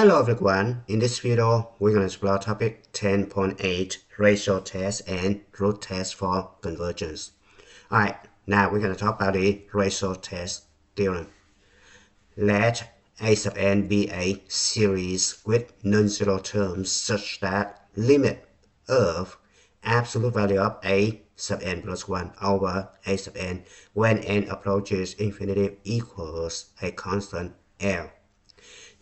Hello everyone, in this video we're going to explore topic 10.8 ratio test and root test for convergence. Alright, now we're going to talk about the ratio test theorem. Let A sub n be a series with non-zero terms such that limit of absolute value of A sub n plus 1 over A sub n when n approaches infinity equals a constant L.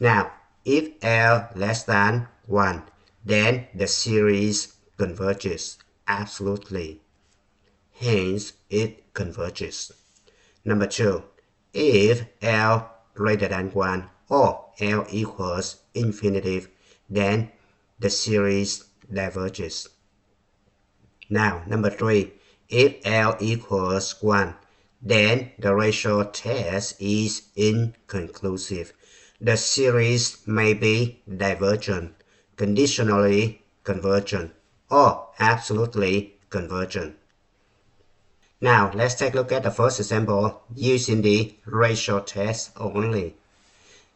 Now, if L less than 1, then the series converges absolutely. Hence, it converges. Number 2, if L greater than 1 or L equals infinity, then the series diverges. Now, number 3, if L equals 1, then the ratio test is inconclusive. The series may be divergent, conditionally convergent, or absolutely convergent. Now, let's take a look at the first example using the ratio test only.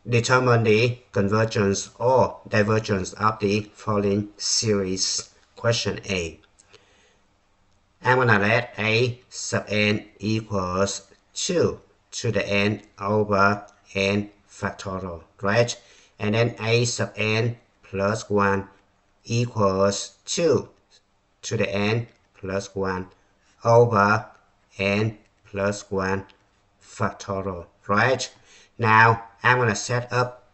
Determine the convergence or divergence of the following series. Question A. I'm going to let A sub n equals 2 to the n over n factorial, right? And then A sub n plus 1 equals 2 to the n plus 1 over n plus 1 factorial, right? Now, I'm going to set up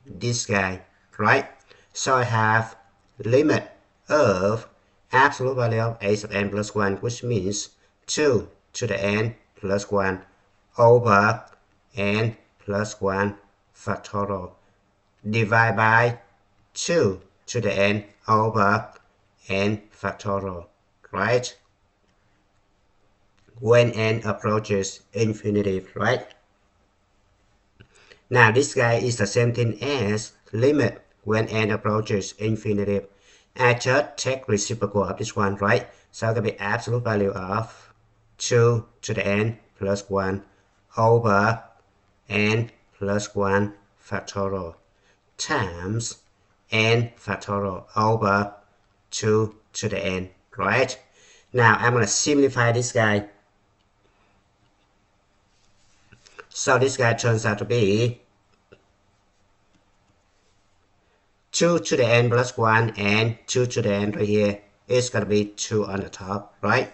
this guy, right? So I have limit of absolute value of A sub n plus 1, which means 2 to the n plus 1 over n plus 1 factorial divided by 2 to the n over n factorial, right? When n approaches infinity, right? Now this guy is the same thing as limit when n approaches infinity. I just take reciprocal of this one, right? So it can be absolute value of 2 to the n plus 1 over n plus 1 factorial times n factorial over 2 to the n, right? Now I'm going to simplify this guy. So this guy turns out to be 2 to the n plus 1 and 2 to the n right here is going to be 2 on the top, right?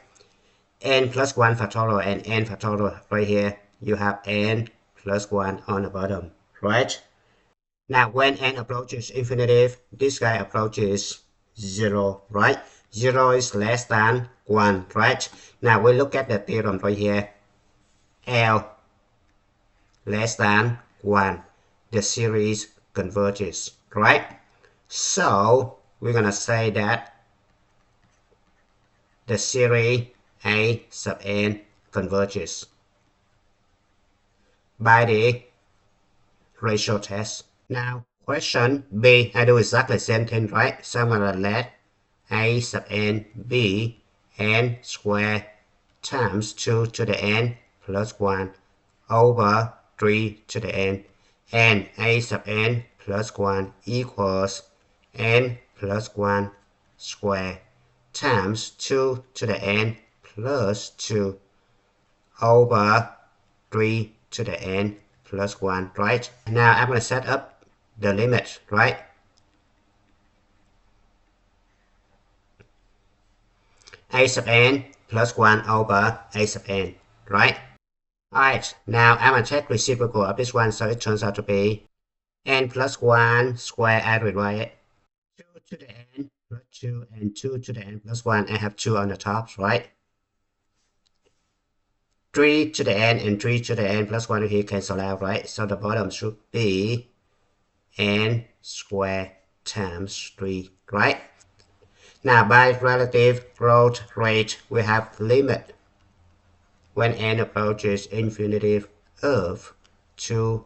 N plus 1 factorial and n factorial right here. You have n plus 1 on the bottom, right? Now when n approaches infinity, this guy approaches 0, right? 0 is less than 1, right? Now we look at the theorem right here. L less than 1. The series converges, right? So we're going to say that the series A sub n converges by the ratio test. Now question B, I do exactly the same thing, right? So I'm going to let A sub n be n squared times 2 to the n plus 1 over 3 to the n, and A sub n plus 1 equals n plus 1 squared times 2 to the n plus 2 over 3 to the n plus 1, right? Now I'm going to set up the limit, right? A sub n plus 1 over A sub n, right? Alright, now I'm going to check reciprocal of this one, so it turns out to be n plus 1 square, I rewrite it. 2 to the n plus 2 and 2 to the n plus 1, I have 2 on the top, right? 3 to the n and 3 to the n plus 1 here cancel out, right? So the bottom should be n squared times 3, right? Now by relative growth rate, we have limit when n approaches infinity of 2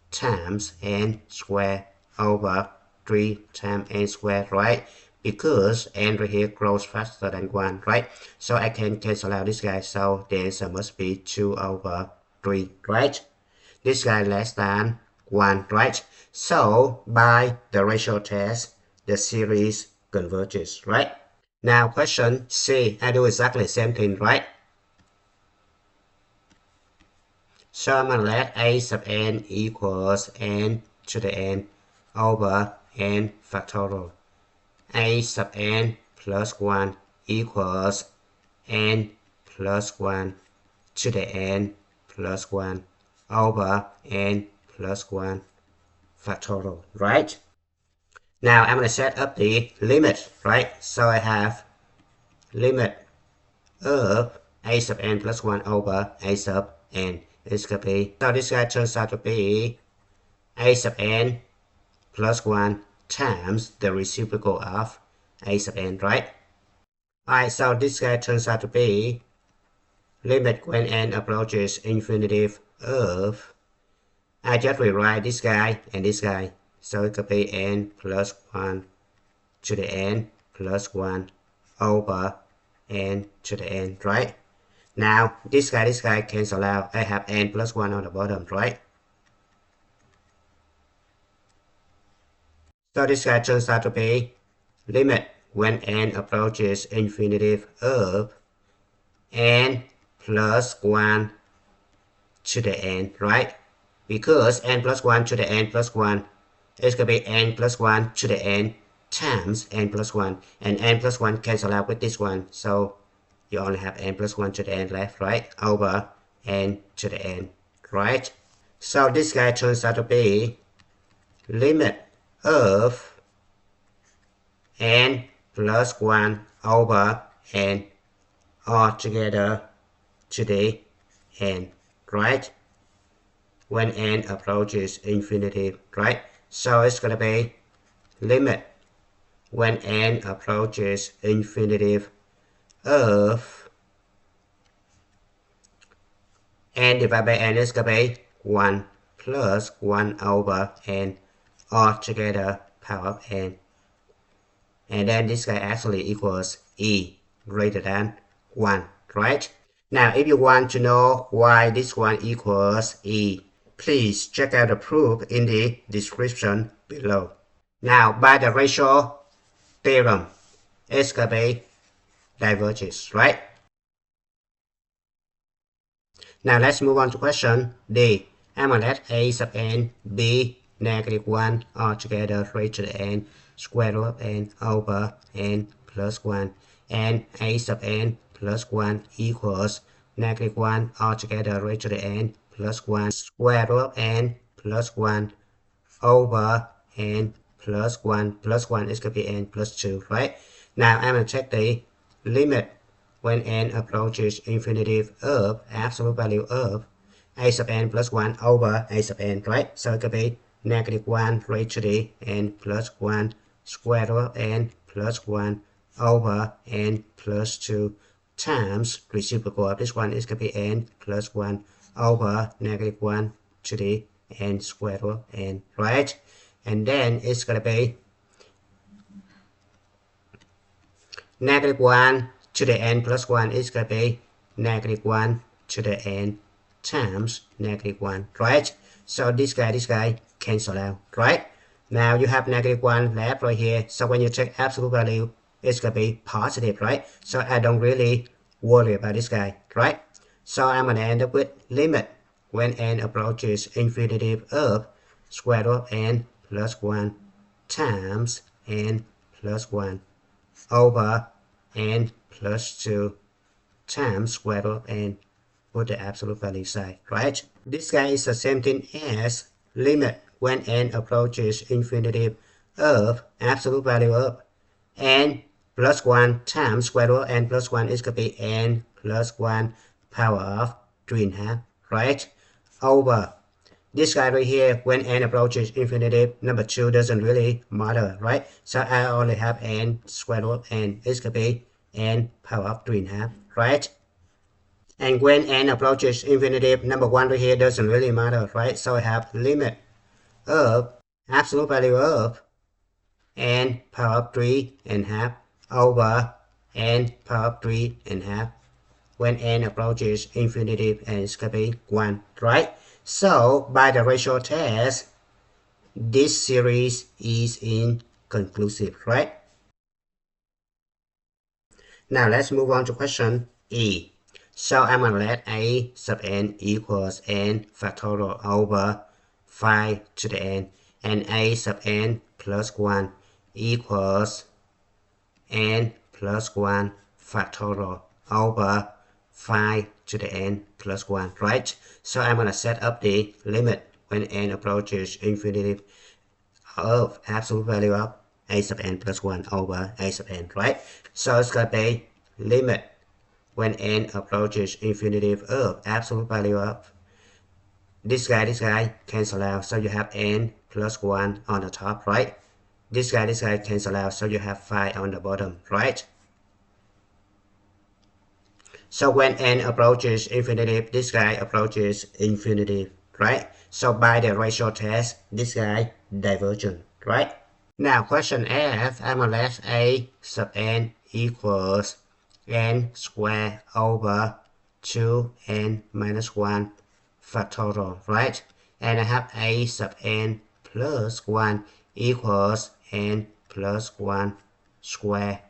times n squared over 3 times n squared, right? Because n right here grows faster than 1, right? So I can cancel out this guy, so the answer must be 2 over 3, right? This guy less than 1, right? So by the ratio test, the series converges, right? Now question C, I do exactly the same thing, right? So I'm gonna let a sub n equals n to the n over n factorial. A sub n plus 1 equals n plus 1 to the n plus 1 over n plus 1 factorial, right? Now I'm going to set up the limit, right? So I have limit of a sub n plus 1 over a sub n is going to be, so this guy turns out to be a sub n plus 1 times the reciprocal of a sub n, right? Alright, so this guy turns out to be limit when n approaches infinity of, I just rewrite this guy and this guy. So it could be n plus 1 to the n plus 1 over n to the n, right? Now, this guy cancel out. I have n plus 1 on the bottom, right? So this guy turns out to be limit when n approaches infinity of n plus 1 to the n, right? Because n plus 1 to the n plus 1 is going to be n plus 1 to the n times n plus 1. And n plus 1 cancel out with this one. So you only have n plus 1 to the n left, right? Over n to the n, right? So this guy turns out to be limit of n plus 1 over n all together to the n, right? When n approaches infinity, right? So it's going to be limit when n approaches infinity of n divided by n is going to be 1 plus 1 over n all together power of n. And then this guy actually equals e greater than 1, right? Now, if you want to know why this one equals e, please check out the proof in the description below. Now, by the ratio theorem, it's going to be diverges, right? Now, let's move on to question D. I'm going to let a sub n be negative 1 altogether raised to the n square root of n over n plus 1. And a sub n plus 1 equals negative 1 altogether raised to the n plus 1 square root of n plus 1 over n plus 1 is going to be n plus 2, right? Now I'm going to check the limit when n approaches infinity of absolute value of a sub n plus 1 over a sub n, right? So it could be negative 1 raised to the n plus 1 square root of n plus 1 over n plus 2 times reciprocal of this one is going to be n plus 1 over negative 1 to the n square root of n, right? And then it's going to be negative 1 to the n plus 1 is going to be negative 1 to the n times negative 1, right? So this guy cancel out, right? Now you have negative 1 left right here. So when you take absolute value, it's going to be positive, right? So I don't really worry about this guy, right? So I'm going to end up with limit when n approaches infinity of square root of n plus 1 times n plus 1 over n plus 2 times square root of n with the absolute value side, right? This guy is the same thing as limit when n approaches infinity of absolute value of n plus 1 times square root of n plus 1 is going to be n plus 1 power of 3.5, right? Over this guy right here, when n approaches infinity, number 2 doesn't really matter, right? So I only have n square root of n. It's going to be n power of 3.5, right? And when n approaches infinity, number 1 right here doesn't really matter, right? So I have limit of absolute value of n power of 3.5 over n power of 3.5 when n approaches infinity, and it's going to be 1, right? So by the ratio test, this series is inconclusive, right? Now let's move on to question E. So I'm going to let a sub n equals n factorial over 5 to the n, and a sub n plus 1 equals n plus 1 factorial over 5 to the n plus 1, right? So I'm going to set up the limit when n approaches infinity of absolute value of a sub n plus 1 over a sub n, right? So it's going to be limit when n approaches infinity of absolute value of this guy cancel out, so you have n plus 1 on the top, right? This guy cancel out, so you have 5 on the bottom, right? So when n approaches infinity, this guy approaches infinity, right? So by the ratio test, this guy divergent, right? Now question F, I'm gonna let a sub n equals n squared over 2n minus 1 factorial, right? And I have a sub n plus 1 equals n plus 1 square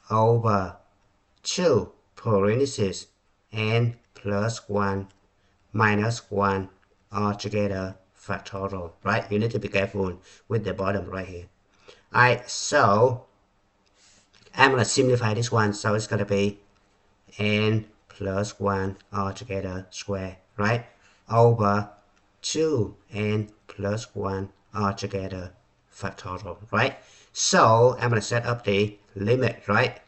over 2 parentheses n plus 1 minus 1 altogether factorial, right? You need to be careful with the bottom right here. Alright, so I'm going to simplify this one, so it's going to be n plus 1 altogether square, right? Over 2n plus 1 altogether factorial, right? So I'm going to set up the limit, right?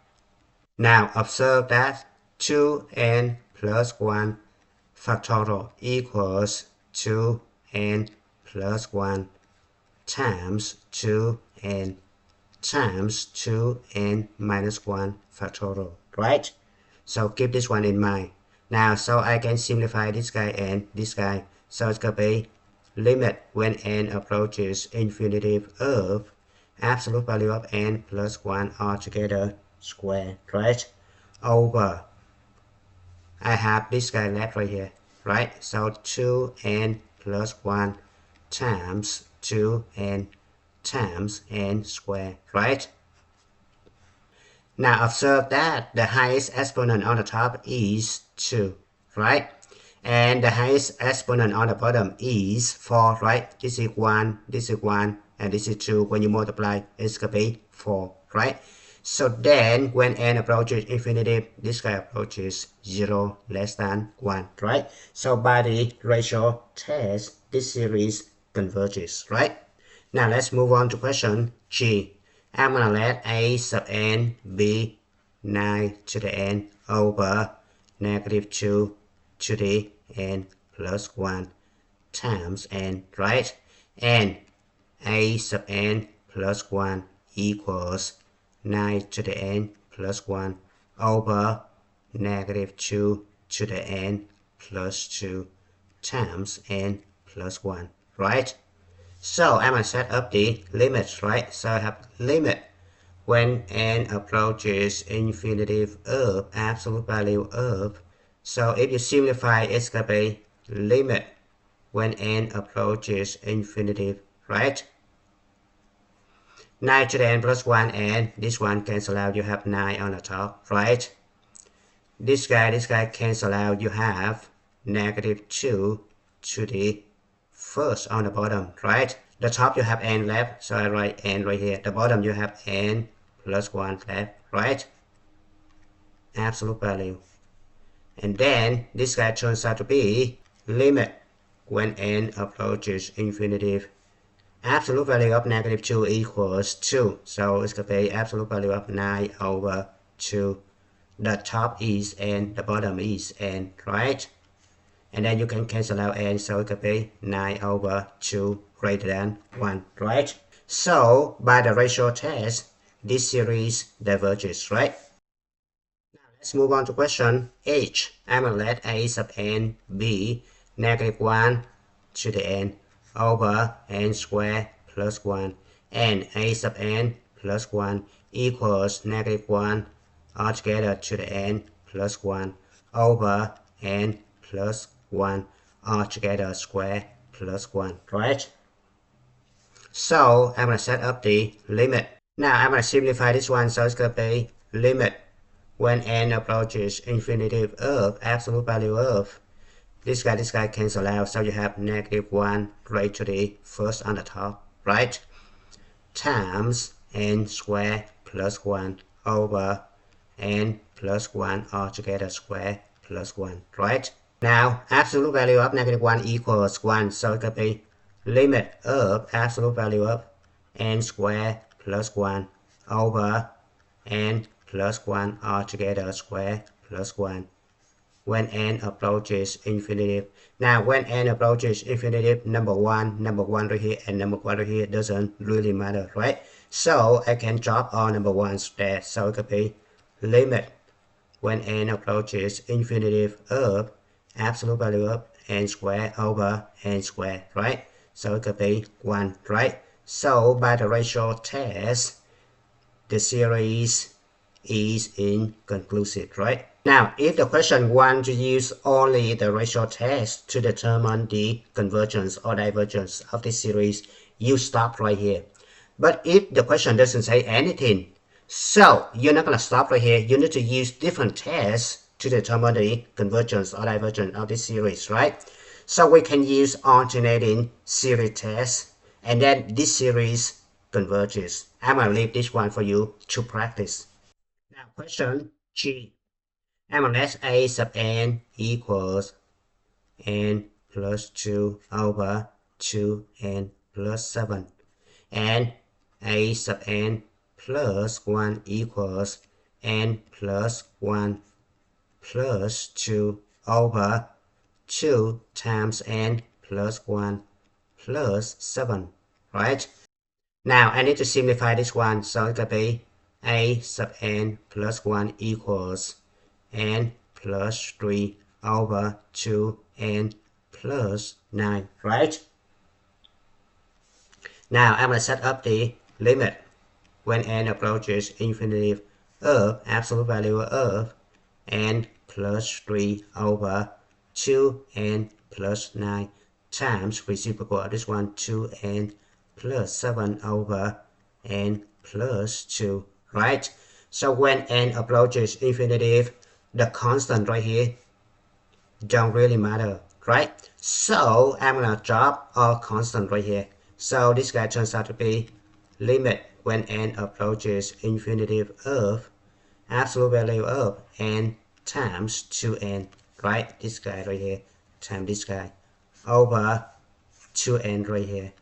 Now observe that 2n plus 1 factorial equals 2n plus 1 times 2n times 2n minus 1 factorial, right? So keep this one in mind. Now, so I can simplify this guy and this guy. So it's going to be limit when n approaches infinity of absolute value of n plus 1 altogether square, right? Over, I have this guy left right here, right? So 2n plus 1 times 2n times n squared, right? Now observe that the highest exponent on the top is 2, right? And the highest exponent on the bottom is 4, right? This is 1, this is 1, and this is 2. When you multiply, it's going to be 4, right? So then, when n approaches infinity, this guy approaches 0 less than 1, right? So by the ratio test, this series converges, right? Now let's move on to question G. I'm going to let a sub n be 9 to the n over negative 2 to the n plus 1 times n, right? And a sub n plus 1 equals 9 to the n plus 1 over negative 2 to the n plus 2 times n plus 1, right? So I'm going to set up the limits, right? So I have limit when n approaches infinity of absolute value of. So if you simplify, it's going to be limit when n approaches infinity, right? 9 to the n plus 1, and this one cancel out, you have 9 on the top, right? This guy cancel out, you have negative 2 to the first on the bottom, right? The top you have n left, so I write n right here. The bottom you have n plus 1 left, right? Absolute value. And then this guy turns out to be limit when n approaches infinity. Absolute value of negative 2 equals 2. So it's going to be absolute value of 9 over 2. The top is n, the bottom is n, right? And then you can cancel out n, so it could be 9 over 2 greater than 1, right? So by the ratio test, this series diverges, right? Now let's move on to question H. I'm going to let a sub n be negative 1 to the n over n squared plus 1, and a sub n plus 1 equals negative 1 altogether to the n plus 1 over n plus 1 altogether square plus 1, right? So I'm going to set up the limit. Now I'm going to simplify this one, so it's going to be limit when n approaches infinity of absolute value of this guy cancel out, so you have -1 raised to the first on the top, right? Times n squared plus 1 over n plus 1 altogether square plus 1, right? Now, absolute value of -1 equals 1, so it could be limit of absolute value of n squared plus 1 over n plus 1 altogether square plus 1 when n approaches infinity. Now, when n approaches infinity, number one right here and number 1 right here doesn't really matter, right? So I can drop all number 1s there, so it could be limit when n approaches infinity of absolute value of n squared over n squared, right? So it could be 1, right? So by the ratio test, the series is inconclusive, right? Now, if the question wants to use only the ratio test to determine the convergence or divergence of this series, you stop right here. But if the question doesn't say anything, so you're not going to stop right here. You need to use different tests to determine the convergence or divergence of this series, right? So we can use alternating series tests, and then this series converges. I'm going to leave this one for you to practice. Now, question G. MLS A sub n equals n plus 2 over 2n plus 7, and A sub n plus 1 equals n plus 1 plus 2 over 2 times n plus 1 plus 7, right? Now I need to simplify this one, so it could be A sub n plus 1 equals n plus 3 over 2n plus 9, right? Now I'm going to set up the limit when n approaches infinity of absolute value of n plus 3 over 2n plus 9 times reciprocal of this one, 2n plus 7 over n plus 2, right? So when n approaches infinity, the constant right here don't really matter, right? So I'm going to drop all constant right here. So this guy turns out to be limit when n approaches infinity of absolute value of n times 2n, right? This guy right here times this guy over 2n right here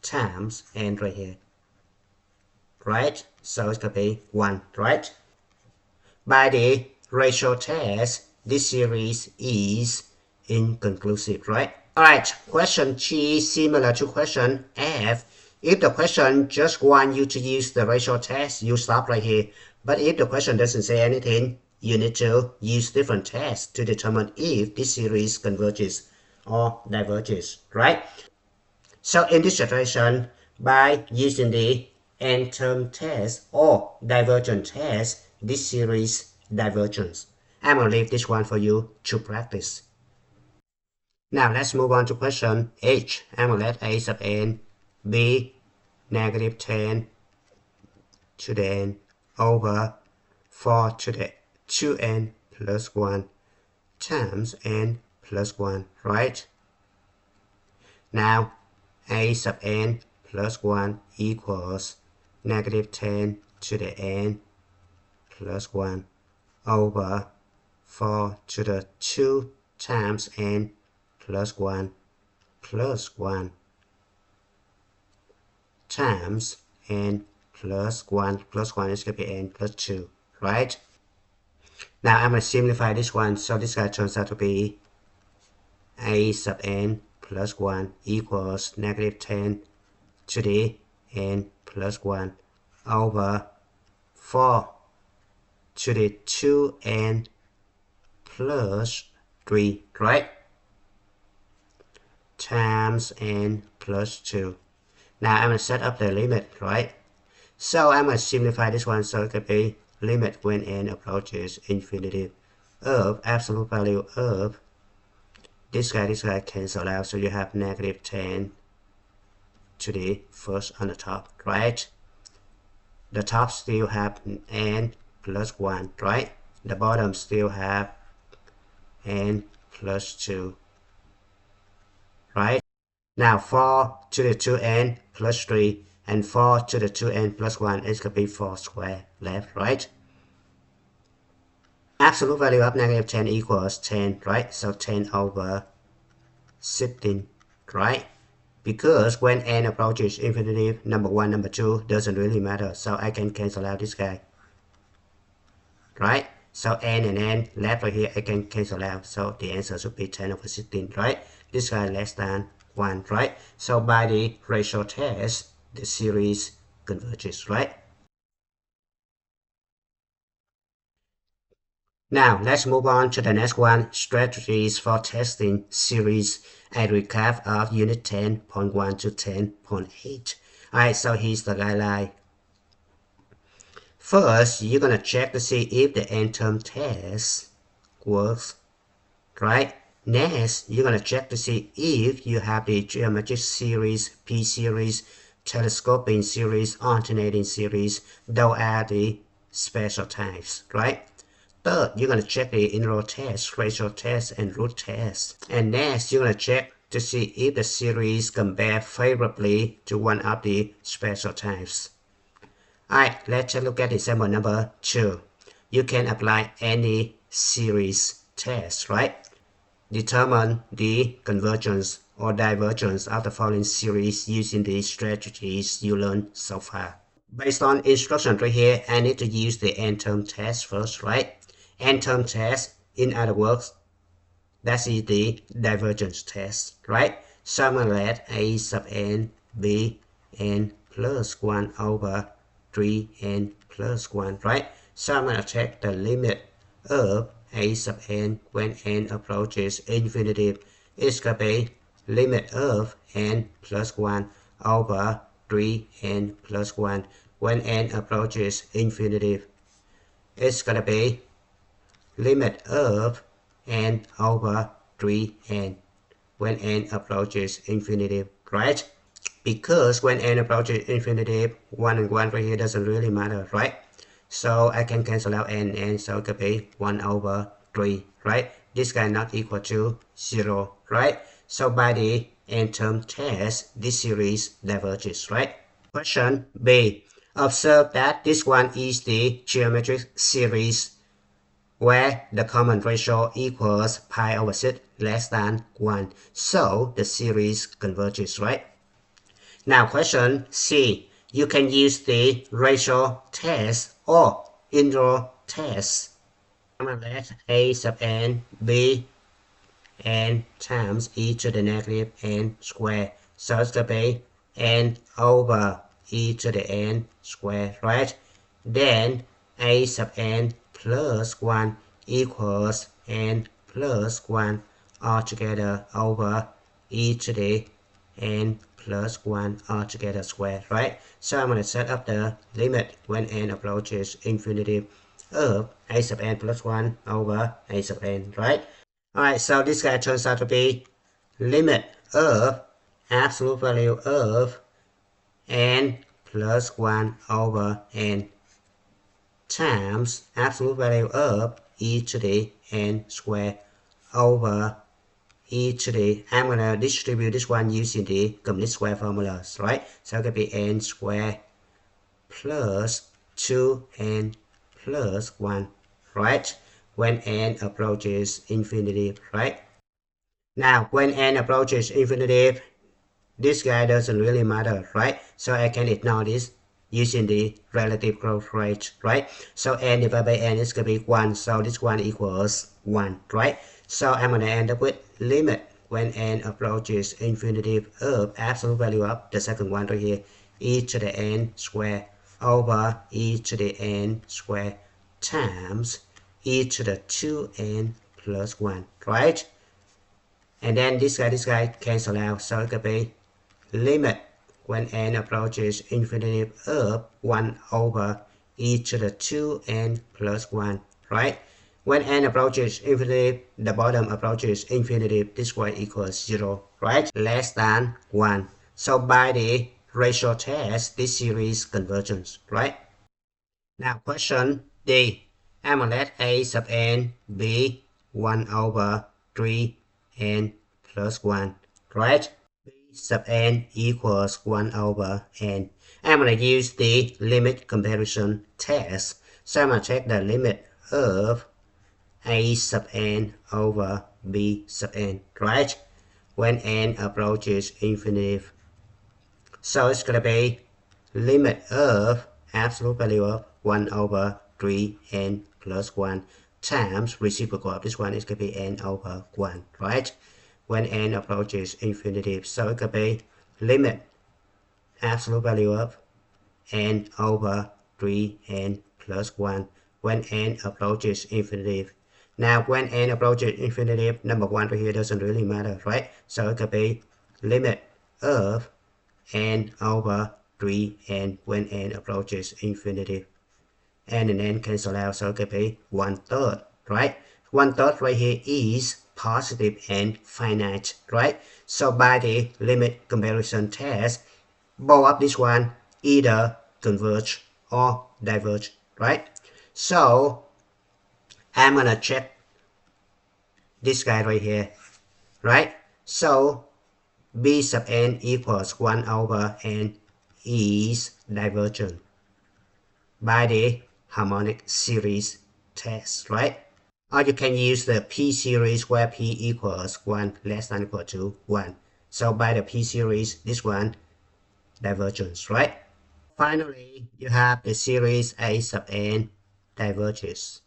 times n right here, right? So it's going to be 1, right? By the ratio test, this series is inconclusive, right? Alright, question G similar to question F. If the question just wants you to use the ratio test, you stop right here. But if the question doesn't say anything, you need to use different tests to determine if this series converges or diverges, right? So in this situation, by using the n-term test or divergent test, this series divergence. I'm going to leave this one for you to practice. Now let's move on to question H. I'm going to let a sub n be -10 to the n over 4 to the 2n plus 1 times n plus 1, right? Now a sub n plus 1 equals -10 to the n plus 1 over 4 to the 2 times n plus 1 plus 1 times n plus 1 is going to be n plus 2, right? Now I'm going to simplify this one, so this guy turns out to be a sub n plus 1 equals -10 to the n plus 1 over 4 to the 2n plus 3, right? Times n plus 2. Now I'm going to set up the limit, right? So I'm going to simplify this one, so it could be limit when n approaches infinity of absolute value of this guy cancel out, so you have -10 to the first on the top, right? The top still have n plus 1, right? The bottom still have n plus 2, right? Now 4 to the 2n plus 3 and 4 to the 2n plus 1 is going to be 4 squared left, right? Absolute value of negative 10 equals 10, right? So 10 over 16, right? Because when n approaches infinity, number 1, number 2 doesn't really matter. So I can cancel out this guy, right? So n and n left right here, I can cancel out. So the answer should be 10 over 16, right? This guy less than 1, right? So by the ratio test, the series converges, right? Now, let's move on to the next one, strategies for testing series and recap of unit 10.1 to 10.8. Alright, so here's the guideline. First, you're going to check to see if the n-term test works, right? Next, you're going to check to see if you have the geometric series, p-series, telescoping series, alternating series. Those are the special types, right? Third, you're going to check the integral test, ratio test, and root test. And next, you're going to check to see if the series compare favorably to one of the special types. Alright, let's look at example number 2. You can apply any series test, right? Determine the convergence or divergence of the following series using the strategies you learned so far. Based on instruction right here, I need to use the n-term test first, right? N-term test, in other words, that is the divergence test, right? So I'm going to let a sub n be n plus 1 over 3n plus 1, right? So I'm going to take the limit of a sub n when n approaches infinity. It's going to be limit of n plus 1 over 3n plus 1 when n approaches infinity. It's going to be limit of n over 3n when n approaches infinity, right? Because when n approaches infinity, 1 and 1 right here doesn't really matter, right? So I can cancel out n, so it could be 1 over 3, right? This guy not equal to 0, right? So by the n-term test, this series diverges, right? Question B. Observe that this one is the geometric series where the common ratio equals pi over 6 less than 1. So the series converges, right? Now question C. You can use the ratio test or integral test. I'm going to let a sub n be n times e to the negative n squared. So it's going to be n over e to the n squared, right? Then a sub n plus 1 equals n plus 1 altogether over e to the n plus 1 altogether squared, right? So I'm going to set up the limit when n approaches infinity of a sub n plus 1 over a sub n, right? Alright, so this guy turns out to be limit of absolute value of n plus 1 over n times absolute value of e to the n squared over e to the, I'm going to distribute this one using the complete square formulas, right? So it could be n squared plus 2n plus 1, right? When n approaches infinity, right? Now, when n approaches infinity, this guy doesn't really matter, right? So I can ignore this using the relative growth rate, right? So n divided by n is going to be 1, so this one equals 1, right? So I'm going to end up with limit when n approaches infinity of absolute value of the second one right here, e to the n squared over e to the n squared times e to the 2n plus 1, right? And then this guy cancel out, so it could be limit when n approaches infinity of 1 over e to the 2n plus 1, right? When n approaches infinity, the bottom approaches infinity, this y equals 0, right? Less than 1. So by the ratio test, this series convergence, right? Now question D. I'm gonna let a sub n be 1 over 3n plus 1, right? B sub n equals 1 over n. I'm gonna use the limit comparison test. So I'm gonna check the limit of a sub n over b sub n, right? When n approaches infinity. So it's gonna be limit of absolute value of 1 over 3n plus 1 times reciprocal of this one is going to be n over 1, right? When n approaches infinity, so it could be limit absolute value of n over 3n plus 1 when n approaches infinity. Now, when n approaches infinity, number 1 right here doesn't really matter, right? So it could be limit of n over 3n when n approaches infinity. N and n cancel out, so it could be 1/3, right? 1/3 right here is positive and finite, right? So by the limit comparison test, both of this one either converge or diverge, right? So I'm gonna check this guy right here, right? So b sub n equals 1 over n is divergent by the harmonic series test, right? Or you can use the p series where p equals 1 less than equal to 1. So by the p series, this one divergence, right? Finally, you have the series a sub n diverges.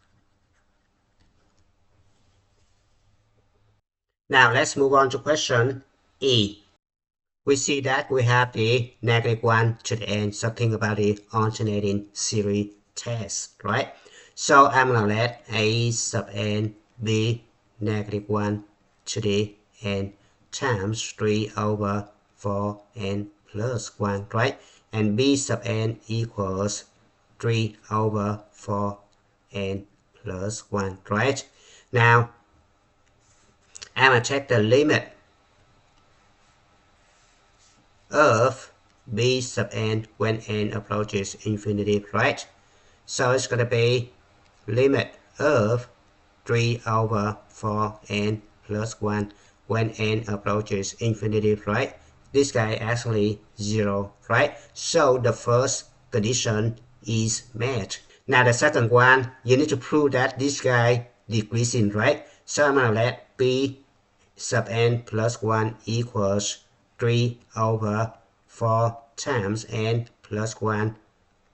Now let's move on to question E. We see that we have the -1 to the n, so think about the alternating series test, right? So I'm gonna let a sub n be -1 to the n times 3 over 4n plus 1, right? And b sub n equals 3 over 4n plus 1, right? Now, I'm gonna check the limit of b sub n when n approaches infinity, right? So it's going to be limit of 3 over 4n plus 1 when n approaches infinity, right? This guy actually 0, right? So the first condition is met. Now the second one, you need to prove that this guy decreasing, right? So I'm going to let b sub n plus 1 equals 3 over 4 times n plus 1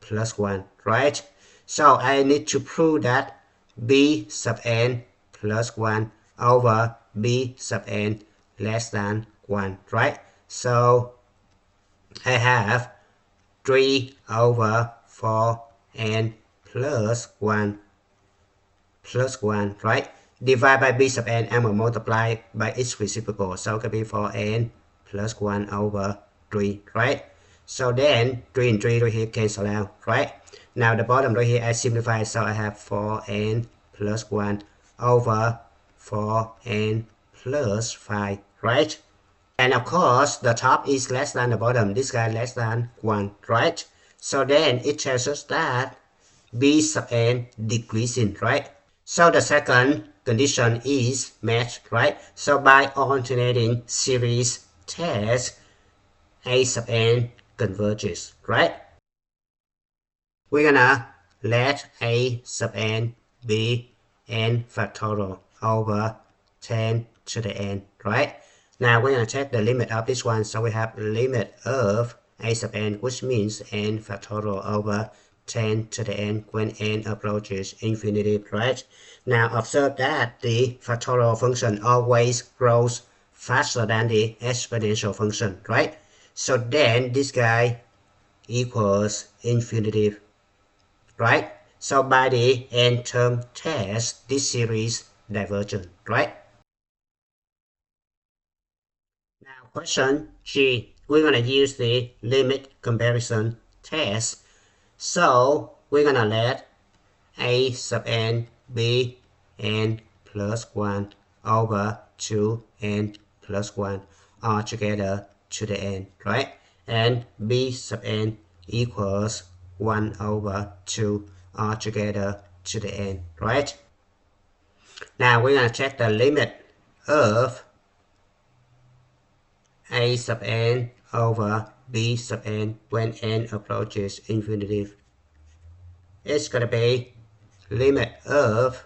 plus 1, right? So I need to prove that b sub n plus 1 over b sub n less than 1, right? So I have 3 over 4 n plus 1 plus 1, right? Divide by b sub n, I'm going to multiply by its reciprocal, so it could be 4n plus 1 over 3, right? So then 3 and 3 right here cancel out, right? Now the bottom right here I simplify, so I have 4n plus 1 over 4n plus 5, right? And of course the top is less than the bottom, this guy less than 1, right? So then it tells us that b sub n decreasing, right? So the second condition is met, right? So by alternating series test, a sub n converges, right? We're gonna let a sub n be n factorial over 10 to the n, right? Now we're gonna check the limit of this one. So we have limit of a sub n, which means n factorial over 10 to the n when n approaches infinity, right? Now observe that the factorial function always grows faster than the exponential function, right? So then this guy equals infinity, right? So by the n term test, this series divergent, right? Now question G, we're gonna use the limit comparison test. So we're gonna let a sub n be n plus 1 over 2n plus 1 all together to the n, right? And b sub n equals 1 over 2 all together to the n, right? Now we're going to check the limit of a sub n over b sub n when n approaches infinity. It's going to be limit of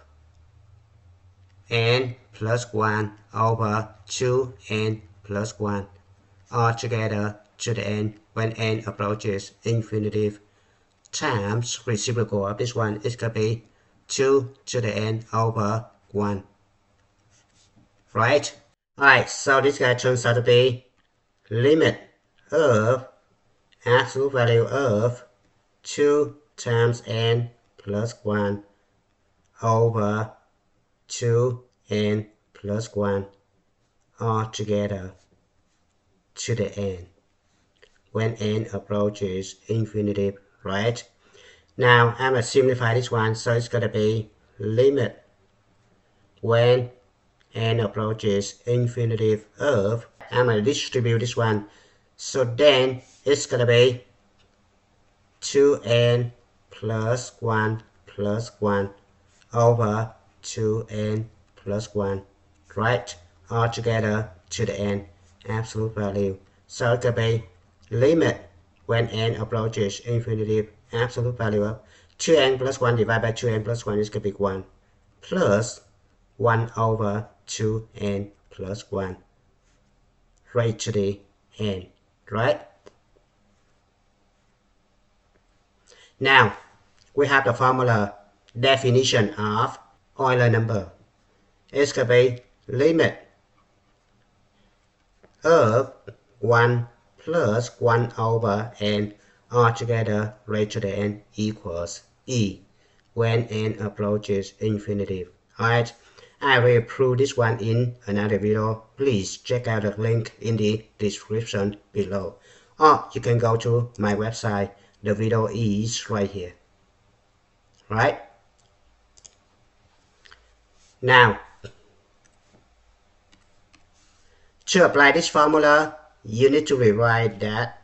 n plus 1 over 2n plus 1 all together to the n when n approaches infinity times reciprocal of this one is going to be 2 to the n over 1, right? Alright, so this guy turns out to be limit of absolute value of 2 times n plus 1 over 2n plus 1 all together to the n when n approaches infinity, right? Now I'm going to simplify this one, so it's going to be limit when n approaches infinity of, I'm going to distribute this one, so then it's going to be 2n plus 1 over 2n plus 1, right? All together to the n absolute value. So it could be limit when n approaches infinity, absolute value of 2n plus 1 divided by 2n plus 1 is going to be 1 plus 1 over 2n plus 1 raised to the n, right? Now we have the formula definition of Euler number. It's going to be limit of 1 plus 1 over n all together raised to the n equals e when n approaches infinity. Alright, I will prove this one in another video. Please check out the link in the description below. Or you can go to my website. The video is right here. Right? Now, to apply this formula, you need to rewrite that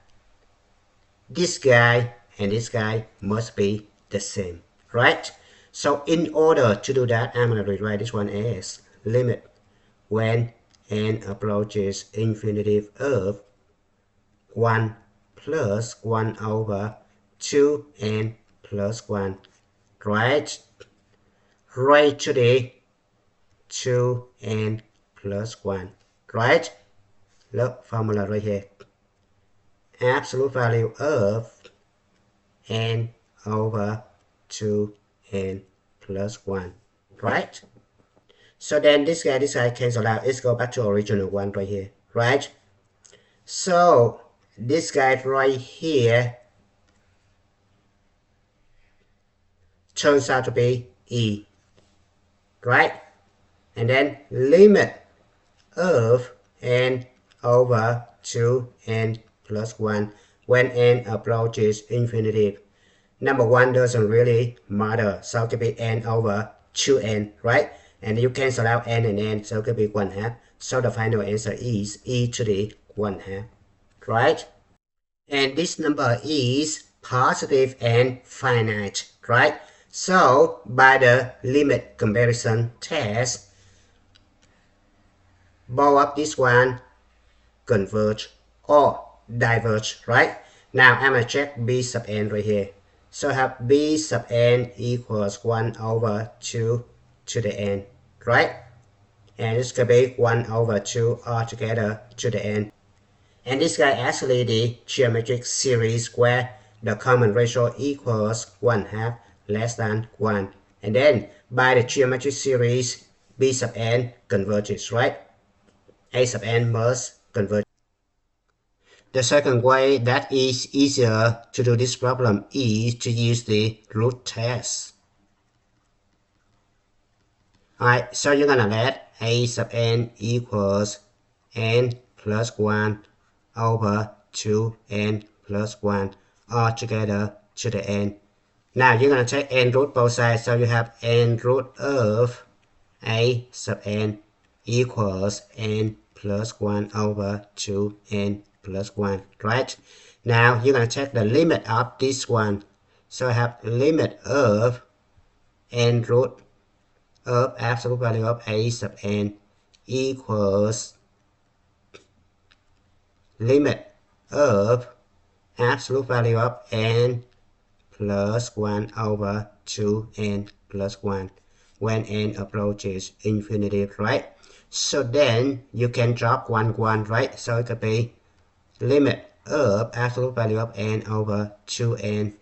this guy and this guy must be the same, right? So in order to do that, I'm going to rewrite this one as limit when n approaches infinity of 1 plus 1 over 2n plus 1, right? Raised to the 2n plus 1, right? Look, formula right here. Absolute value of n over 2n plus 1, right? So then this guy cancel out. Let's go back to original one right here, right? So this guy right here turns out to be e, right? And then limit of n over 2n plus 1 when n approaches infinity. Number 1 doesn't really matter, so it could be n over 2n, right? And you cancel out n and n, so it could be 1/2. So the final answer is e to the 1/2, right? And this number is positive and finite, right? So by the limit comparison test, both of this one converge or diverge, right? Now I'm going to check b sub n right here. So I have b sub n equals 1 over 2 to the n, right? And it's going to be 1 over 2 all together to the n. And this guy actually the geometric series where the common ratio equals 1/2 less than 1. And then by the geometric series, b sub n converges, right? A sub n must converge. The second way that is easier to do this problem is to use the root test. Alright, so you're gonna let a sub n equals n plus 1 over 2n plus 1 all together to the n. Now you're gonna take n root both sides, so you have n root of a sub n equals n plus 1 over 2n plus 1, right? Now you're going to take the limit of this one. So I have limit of n root of absolute value of a sub n equals limit of absolute value of n plus 1 over 2n plus 1 when n approaches infinity, right? So then you can drop 1, right? So it could be limit of absolute value of n over 2n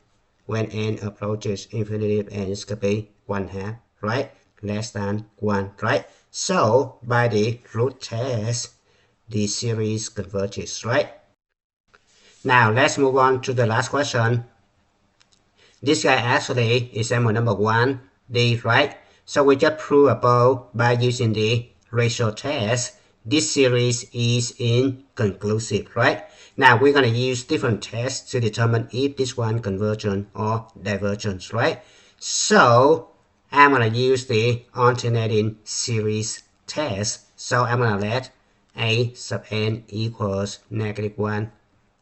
when n approaches infinity, and it could be 1/2, right? Less than 1, right? So by the root test, the series converges, right? Now let's move on to the last question. This guy actually is example number 1D, right? So we just prove above by using the ratio test. This series is inconclusive, right? Now we're going to use different tests to determine if this one convergent or divergent, right? So I'm going to use the alternating series test. So I'm going to let a sub n equals -1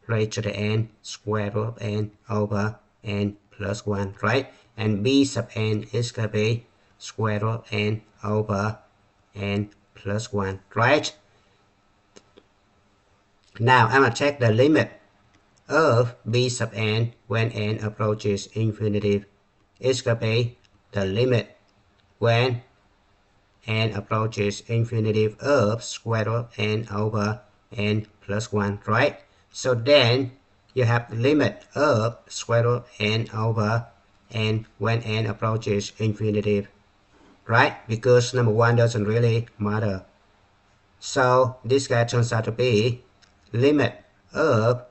raised to the n square root of n over n plus 1, right? And b sub n is going to be square root of n over n plus 1, right? Now I'm going to take the limit of b sub n when n approaches infinity. It's going to be the limit when n approaches infinity of square root of n over n plus 1, right? So then you have the limit of square root of n over n when n approaches infinity, right? Because number 1 doesn't really matter. So this guy turns out to be limit of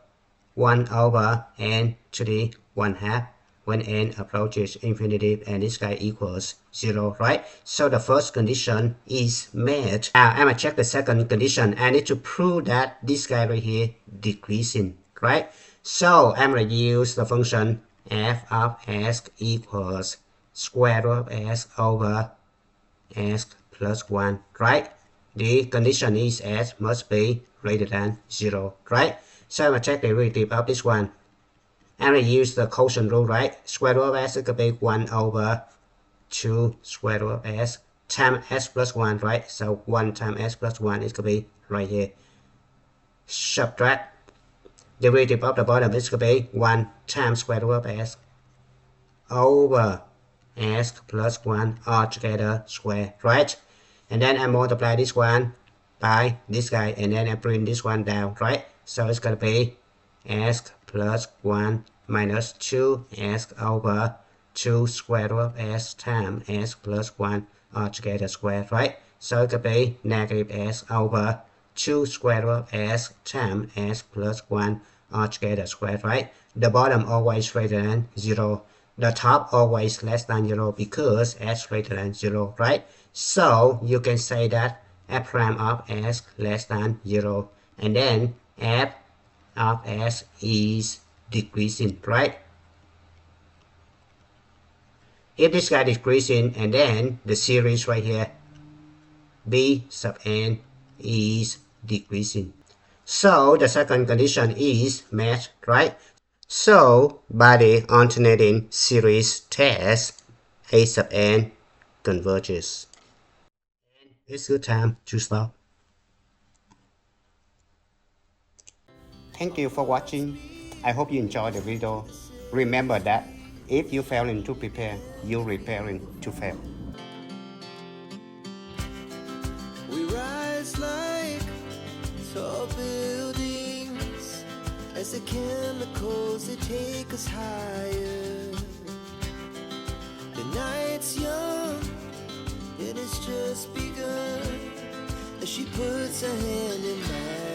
1 over n to the 1/2 when n approaches infinity, and this guy equals 0, right? So the first condition is met. Now I'm gonna check the second condition. I need to prove that this guy right here decreasing, right? So I'm gonna use the function f of s equals square root of s over s plus 1, right? The condition is s must be greater than 0, right? So I'm going to check the derivative of this one. I'm going to use the quotient rule, right? Square root of s is going to be 1 over 2 square root of s times s plus 1, right? So 1 times s plus 1 is going to be right here. Subtract the derivative of the bottom is going to be 1 times square root of s over s plus 1 all together square, right? And then I multiply this one by this guy, and then I bring this one down, right? So it's going to be s plus 1 minus 2s over 2 square root of s times s plus 1 all together square, right? So it could be negative s over 2 square root of s times s plus 1 all together square, right? The bottom always greater than 0. The top always less than 0 because s greater than 0, right? So you can say that f prime of s less than 0, and then f of s is decreasing, right? If this guy decreasing, and then the series right here, b sub n is decreasing. So the second condition is met, right? So by the alternating series test, a sub n converges. It's good time to stop. Thank you for watching. I hope you enjoyed the video. Remember that if you failing to prepare, you're preparing to fail. We rise like tall buildings as the chemicals they take us higher. The night's young and it's just begun as she puts her hand in mine.